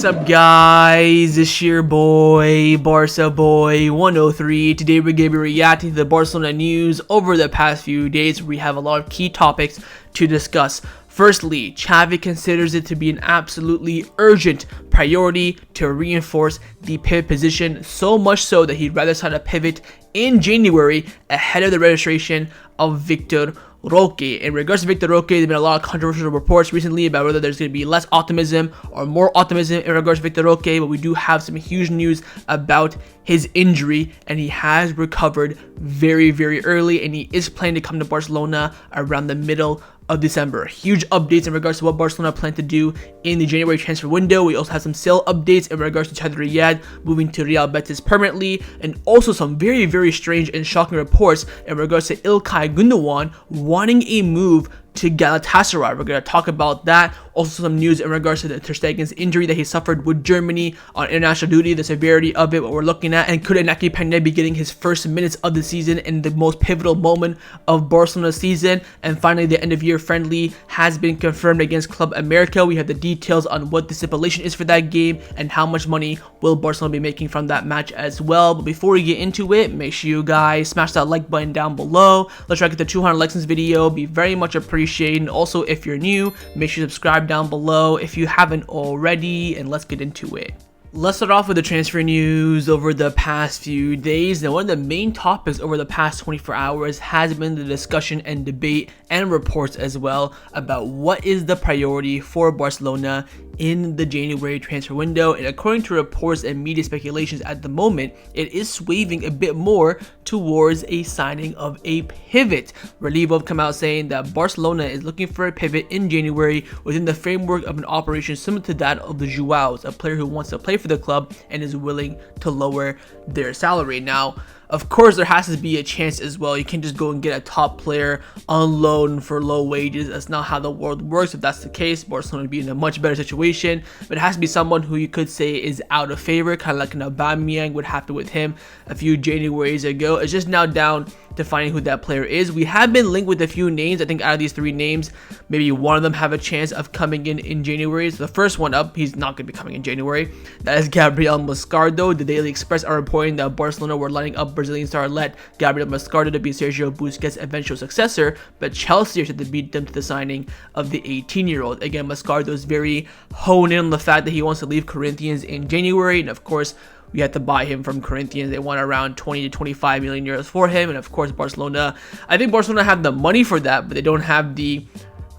What's up, guys? It's your boy, Barca Boy 103. Today we're going to be reacting to the Barcelona news over the past few days. We have a lot of key topics to discuss. Firstly, Xavi considers it to be an absolutely urgent priority to reinforce the pivot position, so much so that he'd rather sign a pivot in January ahead of the registration of Vitor Roque. In regards to Vitor Roque, there have been a lot of controversial reports recently about whether there's going to be less optimism or more optimism in regards to Vitor Roque, but we do have some huge news about his injury, and he has recovered very early, and he is planning to come to Barcelona around the middle of December. Huge updates in regards to what Barcelona plan to do in the January transfer window. We also have some sale updates in regards to Chadi Riad moving to Real Betis permanently, and also some very strange and shocking reports in regards to Ilkay Gundogan wanting a move to Galatasaray. We're going to talk about that. Also some news in regards to the Ter Stegen's injury that he suffered with Germany on international duty, the severity of it, what we're looking at, and could Inaki Pena be getting his first minutes of the season in the most pivotal moment of Barcelona's season. And finally, the end of year friendly has been confirmed against Club America. We have the details on what the stipulation is for that game and how much money will Barcelona be making from that match as well. But before we get into it, make sure you guys smash that like button down below. Let's try to get to 200 likes in this video. Be very much appreciated. And also, if you're new, make sure you subscribe down below if you haven't already, and let's get into it. Let's start off with the transfer news over the past few days. Now, one of the main topics over the past 24 hours has been the discussion and debate and reports as well about what is the priority for Barcelona in the January transfer window. And according to reports and media speculations at the moment, it is swaying a bit more towards a signing of a pivot. Relivo have come out saying that Barcelona is looking for a pivot in January within the framework of an operation similar to that of the Joaos, a player who wants to play for the club and is willing to lower their salary. Now, of course, there has to be a chance as well. You can't just go and get a top player on loan for low wages. That's not how the world works. If that's the case, Barcelona would be in a much better situation. But it has to be someone who you could say is out of favor, kind of like an Aubameyang would happen with him a few Januaries ago. It's just now down to finding who that player is. We have been linked with a few names. I think out of these three names, maybe one of them have a chance of coming in January. So the first one up, he's not going to be coming in January. That is Gabriel Moscardo. The Daily Express are reporting that Barcelona were lining up Brazilian star-led Gabriel Moscardo to be Sergio Busquets' eventual successor, but Chelsea are set to beat them to the signing of the 18-year-old. Again, Moscardo is very honed in on the fact that he wants to leave Corinthians in January, and of course, we had to buy him from Corinthians. They want around 20 to 25 million euros for him, and of course, Barcelona. I think Barcelona have the money for that, but they don't have the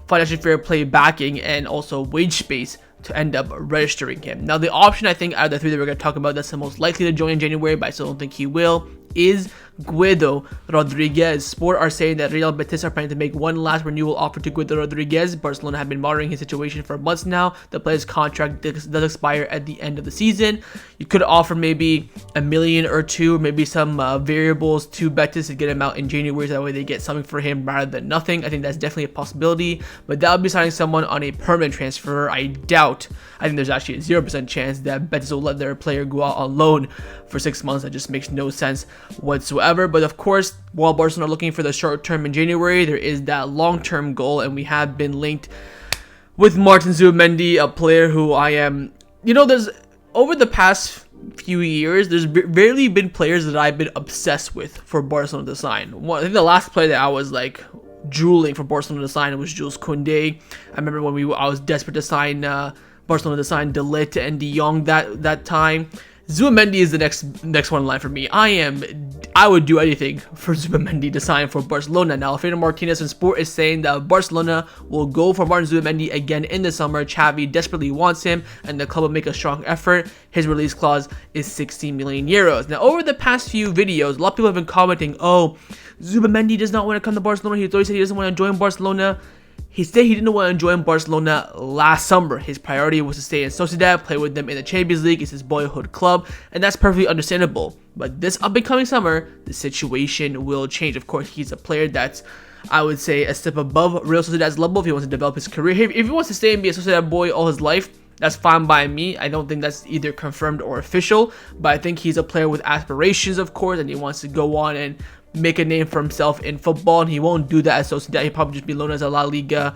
financial fair play backing and also wage space to end up registering him. Now, the option I think out of the three that we're going to talk about that's the most likely to join in January, but I still don't think he will, is Guido Rodriguez. Sport are saying that Real Betis are planning to make one last renewal offer to Guido Rodriguez. Barcelona have been monitoring his situation for months now. The player's contract does expire at the end of the season. You could offer maybe $1 million or two, maybe some variables to Betis to get him out in January, so that way they get something for him rather than nothing. I think that's definitely a possibility, but that would be signing someone on a permanent transfer. I think there's actually a 0% chance that Betis will let their player go out on loan for 6 months. That just makes no sense whatsoever. But of course, while Barcelona are looking for the short term in January, there is that long-term goal, and we have been linked with Martin Zubimend, a player who I am, there's over the past few years, there's rarely been players that I've been obsessed with for Barcelona to sign. I think the last player that I was like drooling for Barcelona to sign was Jules Koundé. I remember when I was desperate to sign Barcelona to sign De Ligt and De Jong that time. Zubimendi is the next one in line for me. I would do anything for Zubimendi to sign for Barcelona. Now, Alfredo Martinez in Sport is saying that Barcelona will go for Martin Zubimend again in the summer. Xavi desperately wants him, and the club will make a strong effort. His release clause is 16 million euros. Now, over the past few videos, a lot of people have been commenting, oh, Zubimendi does not want to come to Barcelona. He always said he doesn't want to join Barcelona. He said he didn't want to join Barcelona last summer. His priority was to stay in Sociedad, play with them in the Champions League. It's his boyhood club, and that's perfectly understandable. But this up-and-coming summer, the situation will change. Of course, he's a player that's, I would say, a step above Real Sociedad's level if he wants to develop his career. If he wants to stay and be a Sociedad boy all his life, that's fine by me. I don't think that's either confirmed or official, but I think he's a player with aspirations, of course, and he wants to go on and make a name for himself in football, and he won't do that as Sociedad. He'll probably just be known as a La Liga,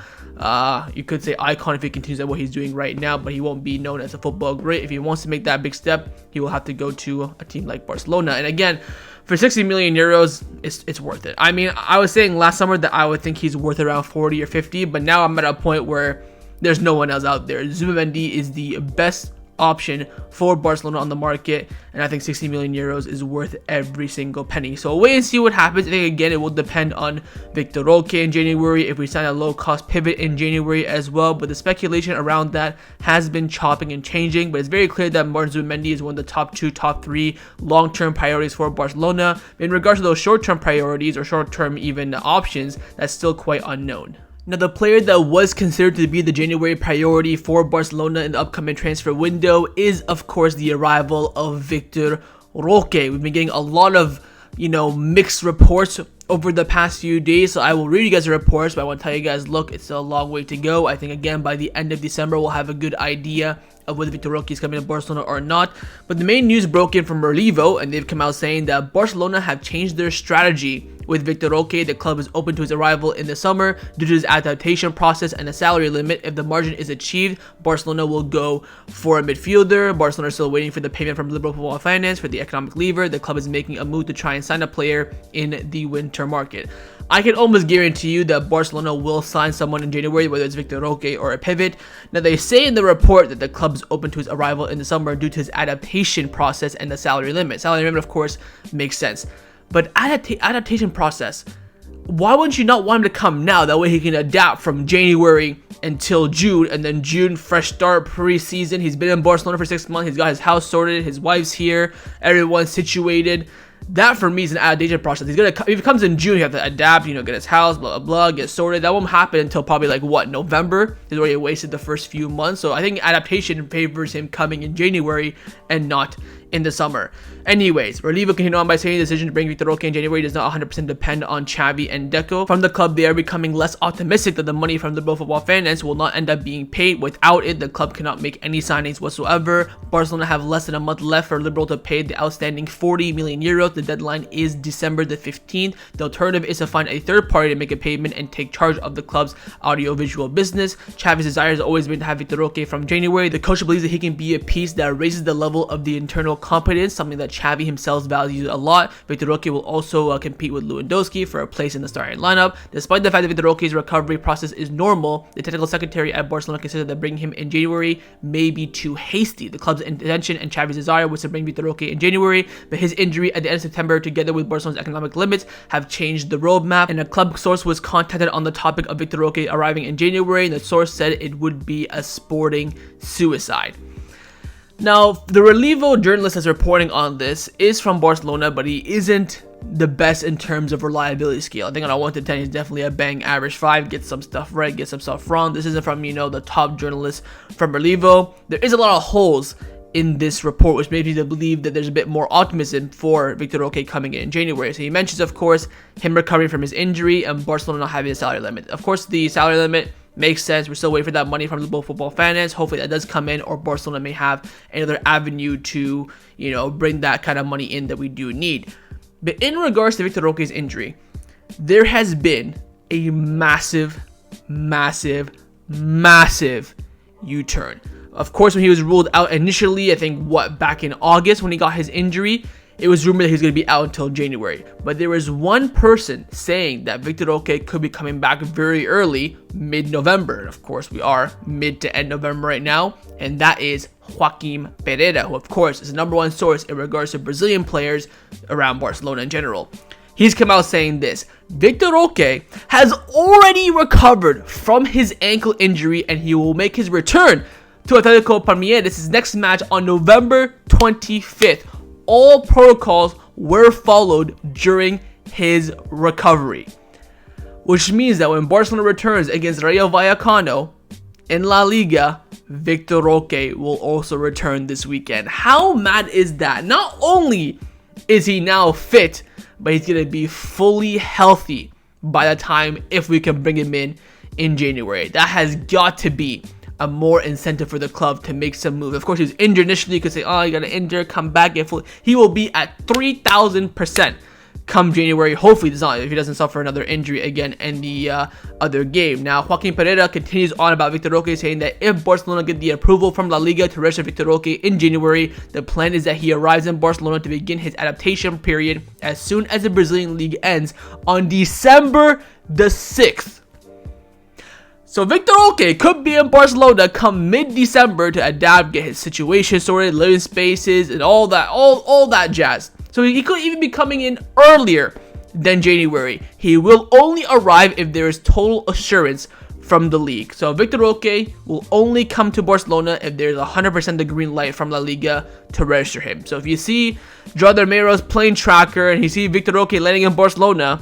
you could say, icon if he continues at what he's doing right now, but he won't be known as a football great. If he wants to make that big step, he will have to go to a team like Barcelona. And again, for 60 million euros, it's worth it. I mean, I was saying last summer that I would think he's worth around 40 or 50, but now I'm at a point where there's no one else out there. Zubimendi is the best option for Barcelona on the market, and I think 60 million euros is worth every single penny. So wait and see what happens. I think again it will depend on Vitor Roque in January, if we sign a low cost pivot in January as well, but the speculation around that has been chopping and changing, but it's very clear that Martin Zubimend is one of the top 3 long-term priorities for Barcelona. In regards to those short-term priorities or short-term even options, that's still quite unknown. Now, the player that was considered to be the January priority for Barcelona in the upcoming transfer window is, of course, the arrival of Vitor Roque. We've been getting a lot of, mixed reports over the past few days, so I will read you guys the reports, but I want to tell you guys, look, it's still a long way to go. I think, again, by the end of December, we'll have a good idea of whether Vitor Roque is coming to Barcelona or not. But the main news broke in from Relevo, and they've come out saying that Barcelona have changed their strategy with Vitor Roque. The club is open to his arrival in the summer due to his adaptation process and a salary limit. If the margin is achieved, Barcelona will go for a midfielder. Barcelona are still waiting for the payment from Libero Football Finance for the economic lever. The club is making a move to try and sign a player in the winter market. I can almost guarantee you that Barcelona will sign someone in January, whether it's Vitor Roque or a pivot. Now, they say in the report that the club is open to his arrival in the summer due to his adaptation process and the salary limit. Salary limit, of course, makes sense. But adaptation process, why wouldn't you not want him to come now? That way he can adapt from January until June, and then June, fresh start, preseason. He's been in Barcelona for 6 months. He's got his house sorted. His wife's here. Everyone's situated. That for me is an adaptation process. If he comes in June, you have to adapt, get his house, blah, blah, blah, get sorted. That won't happen until probably November. He's already wasted the first few months. So I think adaptation favors him coming in January and not in the summer. Anyways, Relevo continued on by saying the decision to bring Vitor Roque in January does not 100% depend on Xavi and Deco. From the club, they are becoming less optimistic that the money from the Libero Football Finance will not end up being paid. Without it, the club cannot make any signings whatsoever. Barcelona have less than a month left for Libero to pay the outstanding 40 million euros. The deadline is December the 15th. The alternative is to find a third party to make a payment and take charge of the club's audiovisual business. Xavi's desire has always been to have Vitor Roque from January. The coach believes that he can be a piece that raises the level of the internal competence, something that Xavi himself values a lot. Vitor Roque will also compete with Lewandowski for a place in the starting lineup. Despite the fact that Vitor Roque's recovery process is normal, the technical secretary at Barcelona considered that bringing him in January may be too hasty. The club's intention and Xavi's desire was to bring Vitor Roque in January, but his injury at the end of September, together with Barcelona's economic limits, have changed the roadmap, and a club source was contacted on the topic of Vitor Roque arriving in January, and the source said it would be a sporting suicide. Now, the Relevo journalist that's reporting on this is from Barcelona, but he isn't the best in terms of reliability scale. I think on a 1 to 10, he's definitely a bang average 5, gets some stuff right, gets some stuff wrong. This isn't from, the top journalist from Relevo. There is a lot of holes in this report, which makes me to believe that there's a bit more optimism for Vitor Roque coming in January. So he mentions, of course, him recovering from his injury and Barcelona not having a salary limit. Of course, the salary limit makes sense. We're still waiting for that money from Libero Football Finance. Hopefully that does come in, or Barcelona may have another avenue to, bring that kind of money in that we do need. But in regards to Vitor Roque's injury, there has been a massive U-turn. Of course, when he was ruled out initially, I think, back in August when he got his injury, it was rumored that he's going to be out until January. But there was one person saying that Vitor Roque could be coming back very early, mid-November. And of course, we are mid to end November right now. And that is Joaquim Pereira, who of course is the #1 source in regards to Brazilian players around Barcelona in general. He's come out saying this: Vitor Roque has already recovered from his ankle injury and he will make his return to Atletico Palmeiras, his next match, on November 25th. All protocols were followed during his recovery, which means that when Barcelona returns against Rayo Vallecano in La Liga, Vitor Roque will also return this weekend. How mad is that? Not only is he now fit, but he's going to be fully healthy by the time, if we can bring him in January. That has got to be a more incentive for the club to make some moves. Of course, he was injured initially. You could say, oh, you got to injure, come back, get full. He will be at 3,000% come January. Hopefully does not, if he doesn't suffer another injury again in the other game. Now, Joaquin Pereira continues on about Vitor Roque, saying that if Barcelona get the approval from La Liga to register Vitor Roque in January, the plan is that he arrives in Barcelona to begin his adaptation period as soon as the Brazilian league ends on December the 6th. So Vitor Roque could be in Barcelona come mid-December to adapt, get his situation sorted, living spaces, and all that jazz. So he could even be coming in earlier than January. He will only arrive if there is total assurance from the league. So Vitor Roque will only come to Barcelona if there's 100% the green light from La Liga to register him. So if you see Joao Cancelo playing tracker and you see Vitor Roque landing in Barcelona,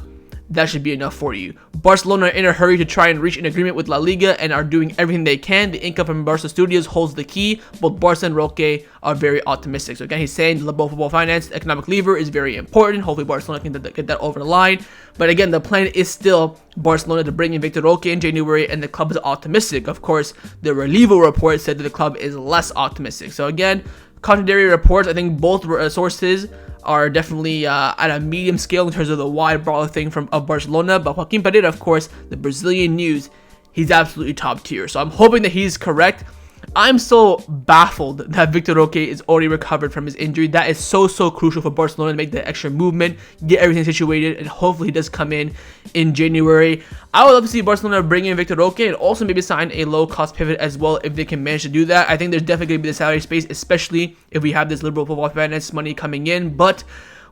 that should be enough for you. Barcelona are in a hurry to try and reach an agreement with La Liga and are doing everything they can. The income from Barca Studios holds the key. Both Barca and Roque are very optimistic. So again, he's saying the Libero Football Finance economic lever is very important. Hopefully Barcelona can get that over the line. But again, the plan is still Barcelona to bring in Vitor Roque in January, and the club is optimistic. Of course, the Relevo report said that the club is less optimistic. So again, contradictory reports. I think both sources are definitely at a medium scale in terms of the wide broad thing of Barcelona. But Joaquin Pereira, of course, the Brazilian news, he's absolutely top tier. So I'm hoping that he's correct. I'm so baffled that Vitor Roque is already recovered from his injury. That is so crucial for Barcelona to make that extra movement, get everything situated, and hopefully he does come in January. I would love to see Barcelona bring in Vitor Roque and also maybe sign a low-cost pivot as well if they can manage to do that. I think there's definitely going to be the salary space, especially if we have this Libero Football Finance money coming in, but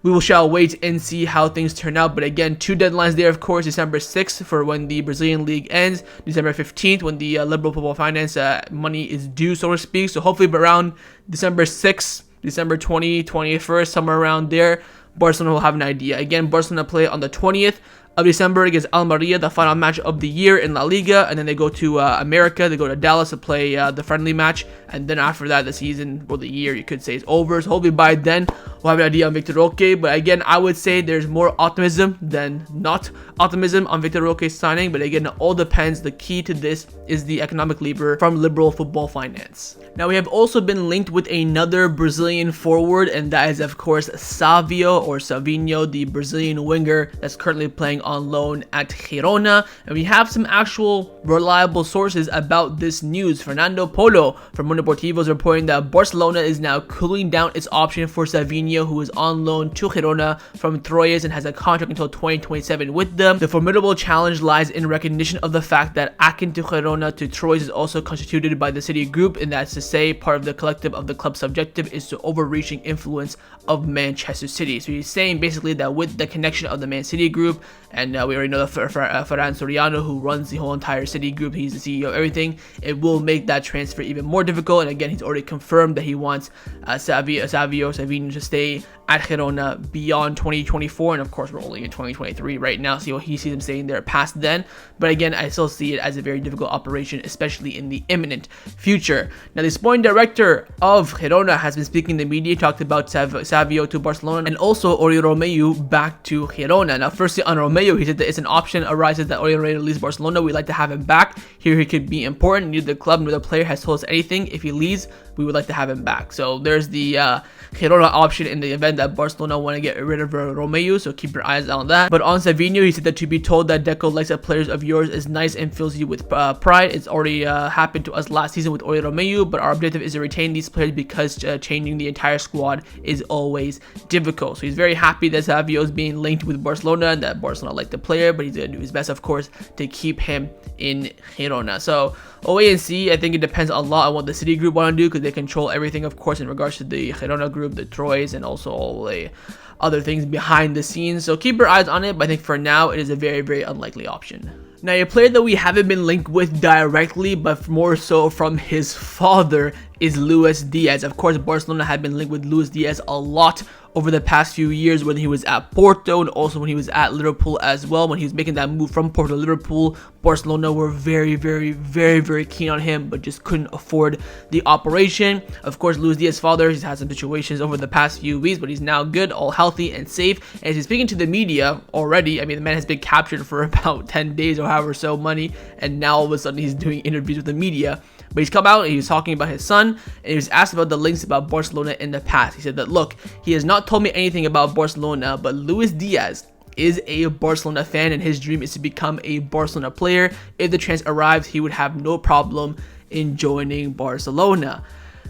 we shall wait and see how things turn out. But again, two deadlines there, of course. December 6th for when the Brazilian league ends. December 15th when the Libero Football Finance money is due, so to speak. So hopefully around December 6th, December 20th, 21st, somewhere around there, Barcelona will have an idea. Again, Barcelona play on the 20th of December against Almeria, the final match of the year in La Liga, and then they go to America. They go to Dallas to play the friendly match, and then after that, the season or the year, you could say, is over. So hopefully by then we'll have an idea on Vitor Roque. But again, I would say there's more optimism than not optimism on Vitor Roque's signing. But again, it all depends. The key to this is the economic lever from Libero Football Finance. Now, we have also been linked with another Brazilian forward, and that is, of course, Savinho, the Brazilian winger that's currently playing on loan at Girona. And we have some actual reliable sources about this news. Fernando Polo from Mundo Deportivo is reporting that Barcelona is now cooling down its option for Savinho, who is on loan to Girona from Troyes and has a contract until 2027 with them. The formidable challenge lies in recognition of the fact that Akin to Girona to Troyes is also constituted by the City Group, and that's to say part of the collective of the club's objective is to overreaching influence of Manchester City. So he's saying basically that with the connection of the Man City Group, and we already know that Ferran Soriano, who runs the whole entire City Group, he's the CEO of everything, it will make that transfer even more difficult. And again, he's already confirmed that he wants Savinho to stay at Girona beyond 2024, and of course we're only in 2023 right now, so he sees him staying there past then. But again, I still see it as a very difficult operation, especially in the imminent future. Now, the sporting director of Girona has been speaking to the media, talked about Savinho to Barcelona and also Oriol Romeu back to Girona. Now, firstly on Romeu, he said that it's an option arises that Oriol Romeu leaves Barcelona. We'd like to have him back. Here he could be important. Neither the club nor the player has told us anything. If he leaves, we would like to have him back. So there's the Girona option in the event that Barcelona want to get rid of Romeu, so keep your eyes on that. But on Savinho, he said that to be told that Deco likes that players of yours is nice and fills you with pride. It's already happened to us last season with Oriol Romeu, but our objective is to retain these players because changing the entire squad is always difficult. So he's very happy that Savinho is being linked with Barcelona and that Barcelona like the player, but he's going to do his best, of course, to keep him in Girona. So we'll wait and see. I think it depends a lot on what the City Group want to do, because they control everything, of course, in regards to the Girona Group, the Troyes, and also all the other things behind the scenes. So keep your eyes on it, but I think for now it is a very unlikely option. Now, a player that we haven't been linked with directly, but more so from his father, is Luis Diaz. Of course, Barcelona had been linked with Luis Diaz a lot over the past few years when he was at Porto and also when he was at Liverpool as well. When he was making that move from Porto to Liverpool, Barcelona were very keen on him, but just couldn't afford the operation. Of course, Luis Diaz's father, he's had some situations over the past few weeks, but he's now good, all healthy and safe. And he's speaking to the media already. I mean, the man has been captured for about 10 days or however so many, and now all of a sudden he's doing interviews with the media. But he's come out and he's talking about his son. Sun, and he was asked about the links about Barcelona in the past. He said that, look, he has not told me anything about Barcelona, but Luis Diaz is a Barcelona fan, and his dream is to become a Barcelona player. If the chance arrives, he would have no problem in joining Barcelona.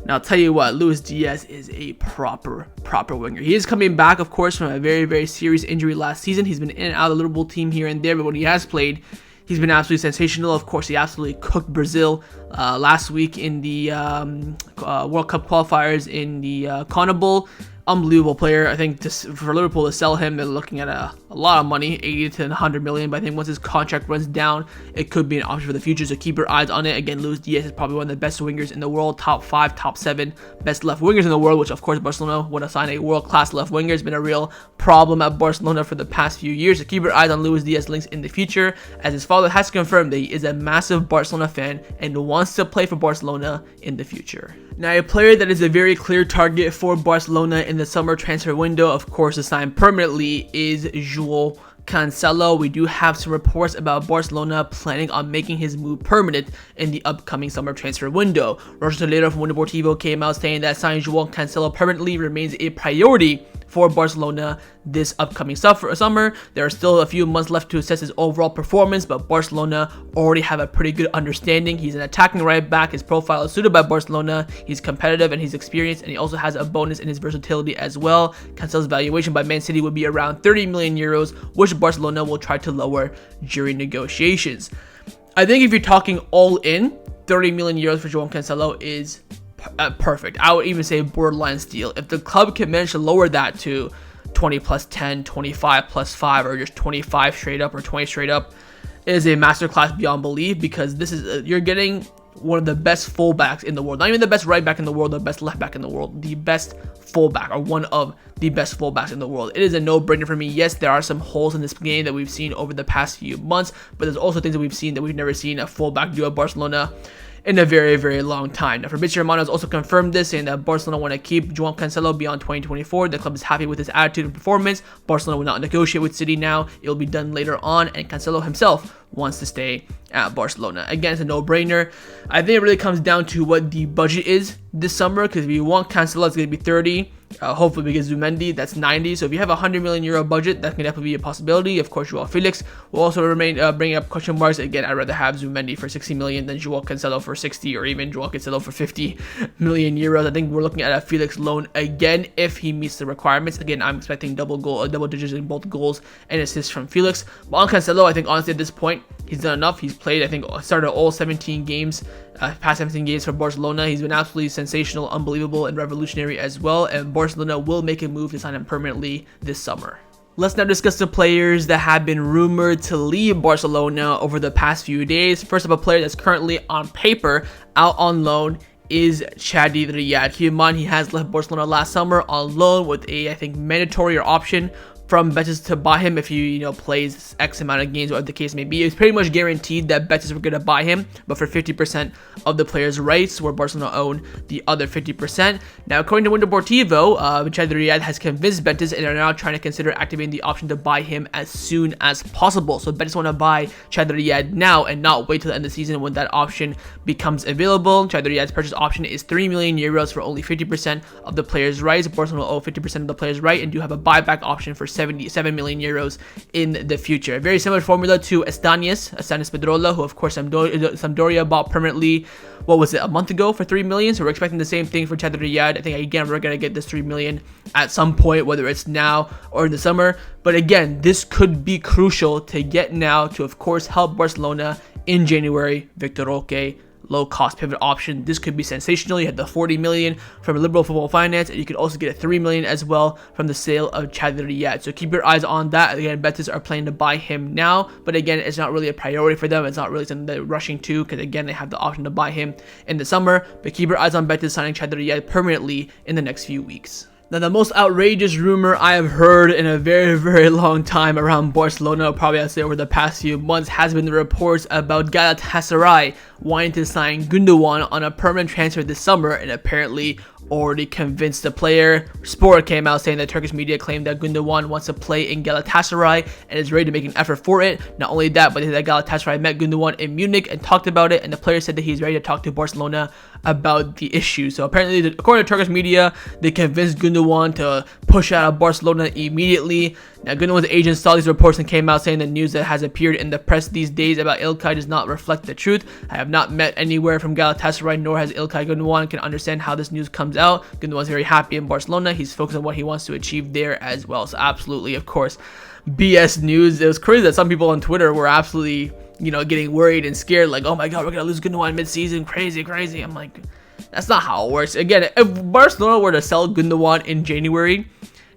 Now, I'll tell you what, Luis Diaz is a proper winger. He is coming back, of course, from a very serious injury last season. He's been in and out of the Liverpool team here and there, but when he has played, he's been absolutely sensational. Of course, he absolutely cooked Brazil last week in the World Cup qualifiers in the CONMEBOL. Unbelievable player. I think for Liverpool to sell him, they're looking at a lot of money, 80 to 100 million. But I think once his contract runs down, it could be an option for the future. So keep your eyes on it. Again, Luis Diaz is probably one of the best wingers in the world, top 5, top 7 best left wingers in the world. Which of course Barcelona would assign a world-class left winger. It's been a real problem at Barcelona for the past few years. So keep your eyes on Luis Diaz links in the future, as his father has confirmed that he is a massive Barcelona fan and wants to play for Barcelona in the future. Now, a player that is a very clear target for Barcelona in the summer transfer window, of course, to sign permanently, is Joao Cancelo. We do have some reports about Barcelona planning on making his move permanent in the upcoming summer transfer window. Roger Toledo from Mundo Deportivo came out saying that signing Joao Cancelo permanently remains a priority for Barcelona this upcoming summer. There are still a few months left to assess his overall performance, but Barcelona already have a pretty good understanding. He's an attacking right back. His profile is suited by Barcelona. He's competitive and he's experienced, and he also has a bonus in his versatility as well. Cancelo's valuation by Man City would be around 30 million euros, which Barcelona will try to lower during negotiations. I think if you're talking all in, 30 million euros for Joao Cancelo is perfect. I would even say borderline steal. If the club can manage to lower that to 20 plus 10, 25 plus 5, or just 25 straight up or 20 straight up, it is a masterclass beyond belief, because this is you're getting one of the best fullbacks in the world. Not even the best right back in the world, the best left back in the world, the best fullback, or one of the best fullbacks in the world. It is a no-brainer for me. Yes, there are some holes in this game that we've seen over the past few months, but there's also things that we've seen that we've never seen a fullback do at Barcelona in a very long time. Now, Fabrizio Romano has also confirmed this, saying that Barcelona want to keep Joao Cancelo beyond 2024. The club is happy with his attitude and performance. Barcelona will not negotiate with City now. It will be done later on, and Cancelo himself wants to stay at Barcelona. Again, it's a no-brainer. I think it really comes down to what the budget is this summer, because if you want Cancelo, it's going to be 30. Hopefully we get Zubimendi, that's 90. So if you have a 100 million euro budget, that can definitely be a possibility. Of course, Joao Felix will also remain bringing up question marks. Again, I'd rather have Zubimendi for 60 million than Joao Cancelo for 60, or even Joao Cancelo for 50 million euros. I think we're looking at a Felix loan again if he meets the requirements. Again, I'm expecting double digits in both goals and assists from Felix. But on Cancelo, I think honestly at this point, he's done enough. He's played, I think, started all 17 games, past 17 games for Barcelona. He's been absolutely sensational, unbelievable, and revolutionary as well. And Barcelona will make a move to sign him permanently this summer. Let's now discuss the players that have been rumored to leave Barcelona over the past few days. First up, a player that's currently on paper out on loan is Chadi Riad. Keep in mind, he has left Barcelona last summer on loan with a, I think, mandatory or option from Betis to buy him if he, plays X amount of games, whatever the case may be. It's pretty much guaranteed that Betis were going to buy him, but for 50% of the player's rights, where Barcelona own the other 50%. Now, according to Mundo Deportivo, Chadi Riad has convinced Betis and are now trying to consider activating the option to buy him as soon as possible. So Betis want to buy Chadi Riad now and not wait till the end of the season when that option becomes available. Chadi Riad's purchase option is 3 million euros for only 50% of the player's rights. Barcelona will owe 50% of the player's right and do have a buyback option for 77 million euros in the future. A very similar formula to Estanis Pedrola, who of course Sampdoria bought permanently, what was it, a month ago for 3 million. So we're expecting the same thing for Chadi Riad. I think again we're going to get this 3 million at some point, whether it's now or in the summer. But again, this could be crucial to get now to of course help Barcelona in January. Vitor Roque, low-cost pivot option. This could be sensational. You had the 40 million from Libero Football Finance, and you could also get a 3 million as well from the sale of Chadi Riad. So keep your eyes on that. Again, Betis are planning to buy him now, but again, it's not really a priority for them. It's not really something they're rushing to, because again, they have the option to buy him in the summer. But keep your eyes on Betis signing Chadi Riad permanently in the next few weeks. Now, the most outrageous rumor I have heard in a very long time around Barcelona, probably I'd say over the past few months, has been the reports about Galatasaray wanting to sign Gundogan on a permanent transfer this summer, and apparently already convinced the player. Sport came out saying that Turkish media claimed that Gundogan wants to play in Galatasaray and is ready to make an effort for it. Not only that, but that Galatasaray met Gundogan in Munich and talked about it, and the player said that he's ready to talk to Barcelona about the issue. So apparently, according to Turkish media, they convinced Gundogan to push out of Barcelona immediately. Now, Gundogan's agent saw these reports and came out saying the news that has appeared in the press these days about Ilkay does not reflect the truth. I have not met anywhere from Galatasaray, nor has Ilkay Gundogan can understand how this news comes out. Gundogan's very happy in Barcelona. He's focused on what he wants to achieve there as well. So absolutely, of course, BS news. It was crazy that some people on Twitter were absolutely, getting worried and scared, like, oh my god, we're gonna lose Gundogan mid-season, crazy. I'm like, that's not how it works. Again, if Barcelona were to sell Gundogan in January,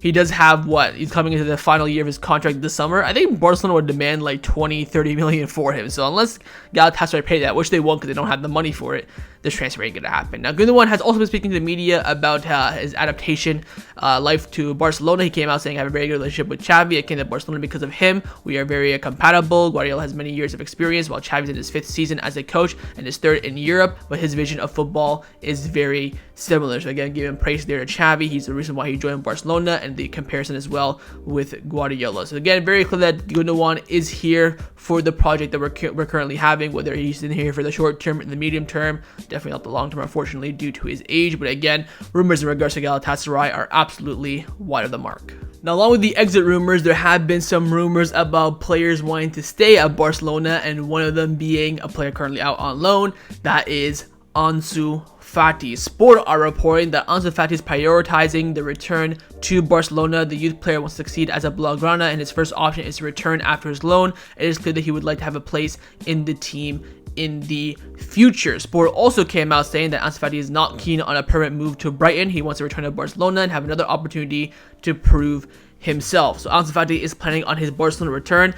he does have he's coming into the final year of his contract this summer. I think Barcelona would demand like 20-30 million for him. So unless Galatasaray pay that, which they won't because they don't have the money for it, this transfer ain't gonna happen. Now, Gundogan has also been speaking to the media about his adaptation life to Barcelona. He came out saying, I have a very good relationship with Xavi. I came to Barcelona because of him. We are very compatible. Guardiola has many years of experience, while Xavi's in his 5th season as a coach and his 3rd in Europe, but his vision of football is very similar. So again, giving praise there to Xavi. He's the reason why he joined Barcelona, and the comparison as well with Guardiola. So again, very clear that Gundogan is here for the project that we're currently having, whether he's in here for the short term, in the medium term, definitely not the long term, unfortunately, due to his age. But again, rumors in regards to Galatasaray are absolutely wide of the mark. Now, along with the exit rumors, there have been some rumors about players wanting to stay at Barcelona, and one of them being a player currently out on loan, that is Ansu Fati. Sport are reporting that Ansu Fati is prioritizing the return to Barcelona. The youth player wants to succeed as a Blaugrana, and his first option is to return after his loan. It is clear that he would like to have a place in the team in the future. Sport also came out saying that Ansu Fati is not keen on a permanent move to Brighton. He wants to return to Barcelona and have another opportunity to prove himself. So Ansu Fati is planning on his Barcelona return.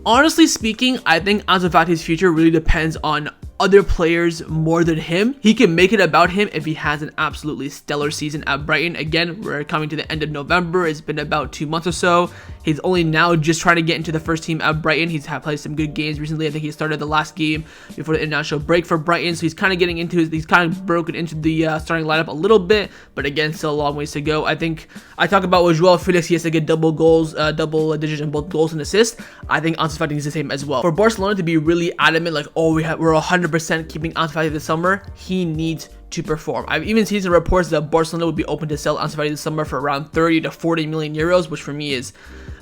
Honestly speaking, I think Ansu Fati's future really depends on other players more than him. He can make it about him if he has an absolutely stellar season at Brighton. Again, we're coming to the end of November. It's been about 2 months or so. He's only now just trying to get into the first team at Brighton. He's played some good games recently. I think he started the last game before the international break for Brighton. So he's kind of getting into he's kind of broken into the starting lineup a little bit. But again, still a long ways to go. I think I talk about with Joao Felix, he has to get double digits in both goals and assists. I think Ansu Fati needs the same as well. For Barcelona to be really adamant, like, oh, we're 100% keeping Ansu Fati this summer, he needs to perform. I've even seen some reports that Barcelona would be open to sell Ansu Fati this summer for around 30 to 40 million euros, which for me is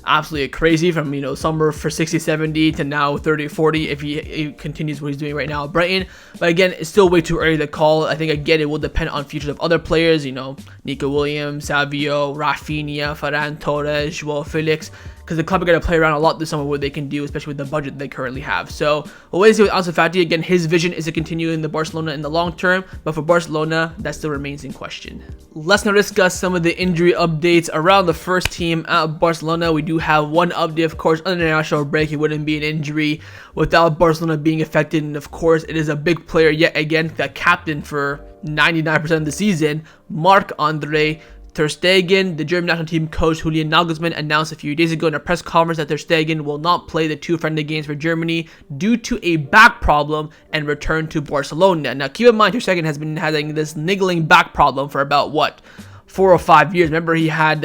absolutely crazy. From summer for 60-70 to now 30-40 if he continues what he's doing right now at Brighton. But again, it's still way too early to call. I think again it will depend on futures of other players, Nico Williams, Savinho, Rafinha, Ferran Torres, Joao Felix, because the club are going to play around a lot this summer what they can do, especially with the budget they currently have. So we'll wait and see with Ansu Fati. Again, his vision is to continue in the Barcelona in the long term, but for Barcelona, that still remains in question. Let's now discuss some of the injury updates around the first team at Barcelona. We do have one update, of course, on the international break. It wouldn't be an injury without Barcelona being affected, and of course, it is a big player yet again, the captain for 99% of the season, Marc Andre Ter Stegen. The German national team coach Julian Nagelsmann announced a few days ago in a press conference that Ter Stegen will not play the 2 friendly games for Germany due to a back problem and return to Barcelona. Now, keep in mind, Ter Stegen has been having this niggling back problem for about 4 or 5 years. Remember, he had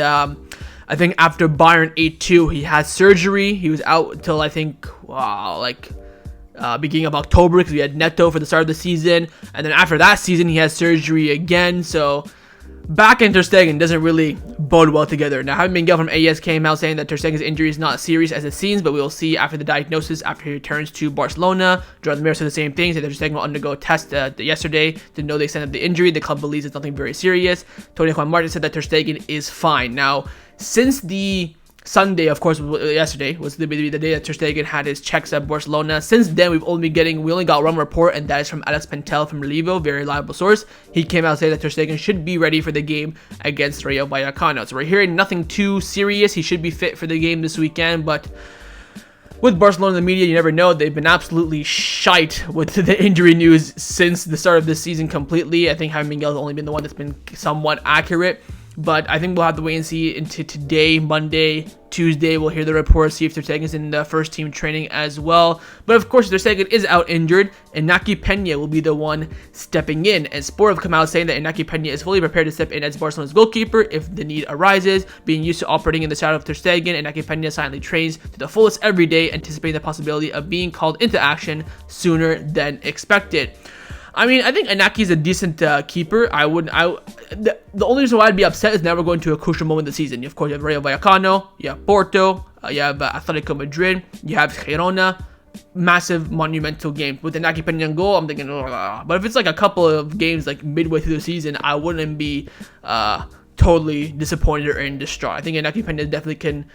I think after Bayern 8-2, he had surgery. He was out until I think beginning of October, because we had Neto for the start of the season, and then after that season he had surgery again. So back and Ter Stegen doesn't really bode well together. Now, having Miguel from AES came out saying that Ter Stegen's injury is not serious as it seems, but we will see after the diagnosis, after he returns to Barcelona. Jonathan Mir said the same thing, said that Ter Stegen will undergo a test yesterday to know the extent of the injury. The club believes it's nothing very serious. Tony Juan Martin said that Ter Stegen is fine. Now, since the Sunday, of course, yesterday was the day that Ter Stegen had his checks at Barcelona. Since then, we only got one report, and that is from Alex Pentel from Relevo, very reliable source. He came out saying that Ter Stegen should be ready for the game against Rayo Vallecano. So we're hearing nothing too serious. He should be fit for the game this weekend, but with Barcelona in the media, you never know. They've been absolutely shite with the injury news since the start of this season completely. I think Javi Miguel has only been the one that's been somewhat accurate. But I think we'll have to wait and see into today, Monday, Tuesday. We'll hear the report, see if Ter Stegen's in the first team training as well. But of course, Ter Stegen is out injured, and Inaki Pena will be the one stepping in. And Sport have come out saying that Inaki Pena is fully prepared to step in as Barcelona's goalkeeper if the need arises. Being used to operating in the shadow of Ter Stegen, Inaki Pena silently trains to the fullest every day, anticipating the possibility of being called into action sooner than expected. I mean, I think Inaki's a decent keeper. The only reason why I'd be upset is now we're going to a crucial moment of the season. Of course, you have Rayo Vallecano, you have Porto, you have Atletico Madrid, you have Girona. Massive monumental game with Inaki Pena in goal. I'm thinking, but if it's like a couple of games like midway through the season, I wouldn't be totally disappointed or in distraught. I think Inaki Pena definitely can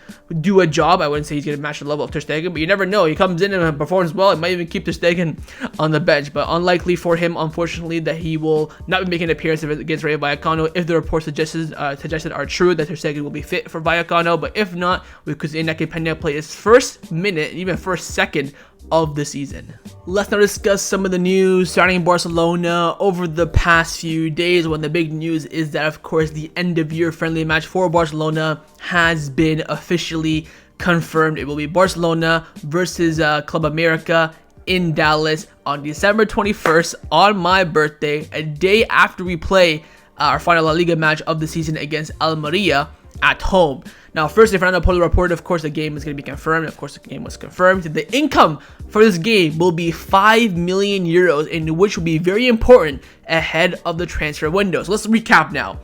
do a job. I wouldn't say he's going to match the level of Ter Stegen, but you never know. He comes in and performs well. It might even keep Ter Stegen on the bench, but unlikely for him, unfortunately, that he will not be making an appearance against Rayo Vallecano if the reports suggested are true, that Ter Stegen will be fit for Vallecano. But if not, we could see Inaki Pena play his first minute, even first second of the season. Let's now discuss some of the news surrounding Barcelona over the past few days. When the big news is that, of course, the end of year friendly match for Barcelona has been officially confirmed. It will be Barcelona versus Club America in Dallas on December 21st on my birthday, a day after we play our final La Liga match of the season against Almeria at home. Now, first, Fernando Polo reported, of course, the game is going to be confirmed. Of course, the game was confirmed. The income for this game will be 5 million euros, and which will be very important ahead of the transfer window. So let's recap now.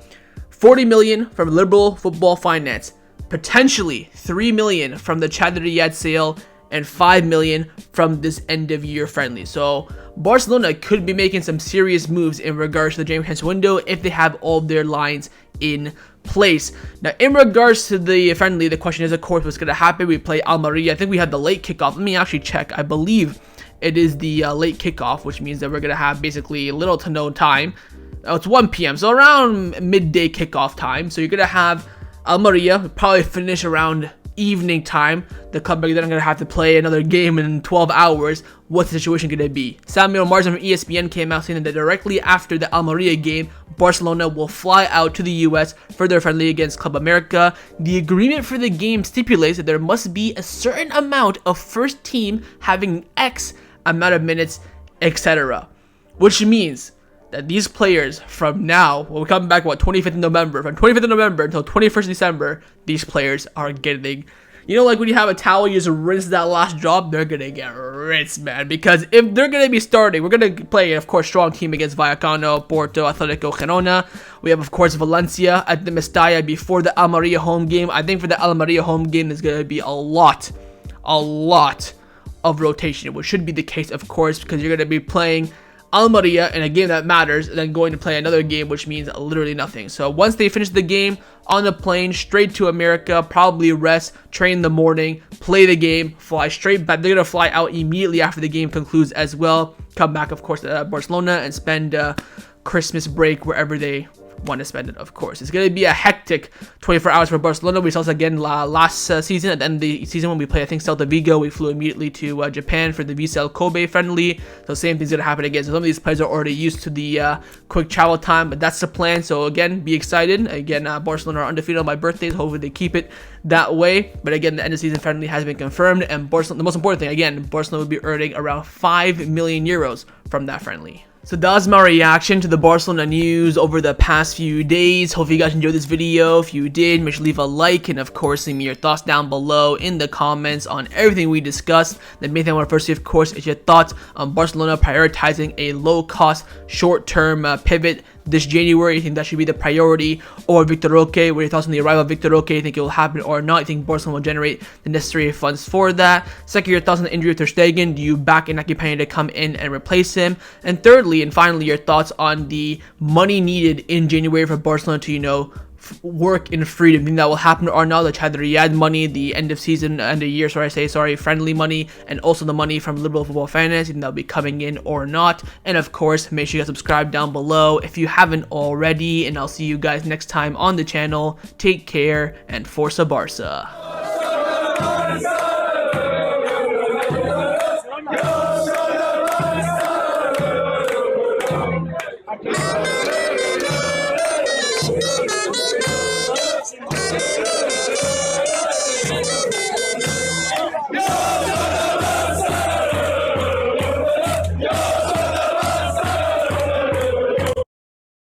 40 million from Libero Football Finance, potentially 3 million from the Chadi Riad sale, and 5 million from this end of year friendly. So Barcelona could be making some serious moves in regards to the January transfer window if they have all their lines in place. Now, in regards to the friendly, the question is, of course, what's going to happen. We play Almeria. I think we have the late kickoff. Let me actually check. I believe it is the late kickoff, which means that we're going to have basically little to no time. It's 1 p.m., so around midday kickoff time. So you're going to have Almeria probably finish around evening time. The club then going to have to play another game in 12 hours. What's the situation going to be? Samuel Marsden from ESPN came out saying that directly after the Almeria game, Barcelona will fly out to the US for their friendly against Club America. The agreement for the game stipulates that there must be a certain amount of first team having X amount of minutes, etc. Which means that these players from now, when we come back, 25th of November, from 25th of November until 21st of December, these players are getting, you know, like when you have a towel, you just rinse that last drop, they're going to get rinsed, man. Because if they're going to be starting, we're going to play, of course, strong team against Vallecano, Porto, Atletico, Girona. We have, of course, Valencia at the Mestalla before the Almeria home game. I think for the Almeria home game, there's going to be a lot of rotation, which should be the case, of course, because you're going to be playing Almeria in a game that matters, and then going to play another game, which means literally nothing. So once they finish the game, on the plane, straight to America, probably rest, train in the morning, play the game, fly straight back. They're going to fly out immediately after the game concludes as well. Come back, of course, to Barcelona and spend Christmas break wherever they want to spend it, of course. It's going to be a hectic 24 hours for Barcelona. We saw this again last season. At the end of the season when we play, I think, Celta Vigo, we flew immediately to Japan for the Vissel Kobe friendly. So same thing's going to happen again. So some of these players are already used to the quick travel time, but that's the plan. So again, be excited. Again, Barcelona are undefeated on my birthdays. Hopefully they keep it that way. But again, the end of season friendly has been confirmed. And Barcelona, the most important thing, again, Barcelona will be earning around 5 million euros from that friendly. So that was my reaction to the Barcelona news over the past few days. Hope you guys enjoyed this video. If you did, make sure to leave a like, and of course leave me your thoughts down below in the comments on everything we discussed. The main thing I want to first see, of course, is your thoughts on Barcelona prioritizing a low-cost, short-term pivot this January. You think that should be the priority? Or Vitor Roque, what are your thoughts on the arrival of Vitor Roque? You think it will happen or not? You think Barcelona will generate the necessary funds for that? Second, your thoughts on the injury of Ter Stegen. Do you back Inaki Pena to come in and replace him? And thirdly, and finally, your thoughts on the money needed in January for Barcelona to, you know, work in freedom. You think that will happen or not? The Chadi Riad money, the end of season, end of year, friendly money, and also the money from Libero Football Finance, you think that'll be coming in or not? And of course, make sure you guys subscribe down below if you haven't already, and I'll see you guys next time on the channel. Take care, and Forza Barca.